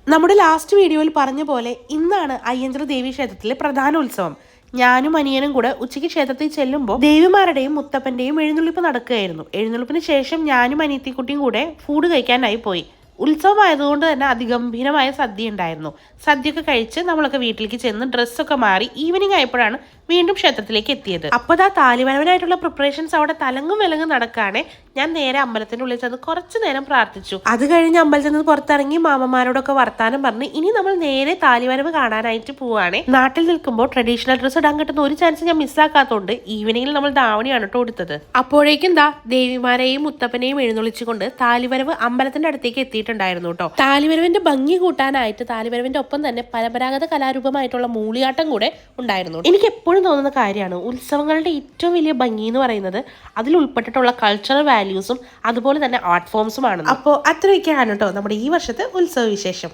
നമ്മുടെ ലാസ്റ്റ് വീഡിയോയിൽ പറഞ്ഞ പോലെ ഇന്നാണ് അയ്യന്തൂർ ദേവി ക്ഷേത്രത്തിലെ പ്രധാന ഉത്സവം. ഞാനും അനിയനും കൂടെ ഉച്ചയ്ക്ക് ക്ഷേത്രത്തിൽ ചെല്ലുമ്പോൾ ദേവിമാരുടെയും മുത്തപ്പന്റെയും എഴുന്നള്ളിപ്പ് നടക്കുകയായിരുന്നു. എഴുന്നള്ളിപ്പിന് ശേഷം ഞാനും അനിയത്തിക്കുട്ടിയും കൂടെ ഫുഡ് കഴിക്കാനായി പോയി. ഉത്സവമായതുകൊണ്ട് തന്നെ അതിഗംഭീരമായ സദ്യ ഉണ്ടായിരുന്നു. സദ്യയൊക്കെ കഴിച്ച് നമ്മളൊക്കെ വീട്ടിലേക്ക് ചെന്ന് ഡ്രസ്സൊക്കെ മാറി ഈവനിങ് ആയപ്പോഴാണ് വീണ്ടും ക്ഷേത്രത്തിലേക്ക് എത്തിയത്. അപ്പോൾ ആ താലിവരവനായിട്ടുള്ള പ്രിപ്പറേഷൻസ് അവിടെ തലങ്ങും വിലങ്ങും നടക്കാണേ. ഞാൻ നേരെ അമ്പലത്തിന്റെ ഉള്ളിൽ ചെന്ന് കുറച്ചു നേരം പ്രാർത്ഥിച്ചു. അത് കഴിഞ്ഞ് അമ്പലത്തിൽ നിന്ന് പുറത്തിറങ്ങി മാമന്മാരോടൊക്കെ വർത്താനം പറഞ്ഞ് ഇനി നമ്മൾ നേരെ താലിവരവ് കാണാനായിട്ട് പോവാണേ. നാട്ടിൽ നിൽക്കുമ്പോൾ ട്രഡീഷണൽ ഡ്രസ്സ് ഇടാൻ കിട്ടുന്ന ഒരു ചാൻസ് ഞാൻ മിസ്സാക്കാത്തതുകൊണ്ട് ഈവനിങ്ങിൽ നമ്മൾ ധാവണിയാണ് കേട്ടോ കൊടുത്തത്. അപ്പോഴേക്കും ദേവിമാരെയും മുത്തപ്പനെയും എഴുന്നള്ളിച്ചുകൊണ്ട് താലിവരവ് അമ്പലത്തിന്റെ അടുത്തേക്ക് എത്തിയിട്ടുണ്ടായിരുന്നു കേട്ടോ. താലിവരവിന്റെ ഭംഗി കൂട്ടാനായിട്ട് താലിവരവിന്റെ ഒപ്പം തന്നെ പരമ്പരാഗത കലാരൂപമായിട്ടുള്ള മൂളിയാട്ടം കൂടെ ഉണ്ടായിരുന്നു. എനിക്ക് എപ്പോഴും തോന്നുന്ന കാര്യമാണ് ഉത്സവങ്ങളുടെ ഏറ്റവും വലിയ ഭംഗി എന്ന് പറയുന്നത് അതിൽ ഉൾപ്പെട്ടിട്ടുള്ള കൾച്ചറൽ വാല്യൂസും അതുപോലെ തന്നെ ആർട്ട് ഫോംസും ആണ്. അപ്പോൾ അത്രയൊക്കെയാണ് കേട്ടോ നമ്മുടെ ഈ വർഷത്തെ ഉത്സവ വിശേഷം.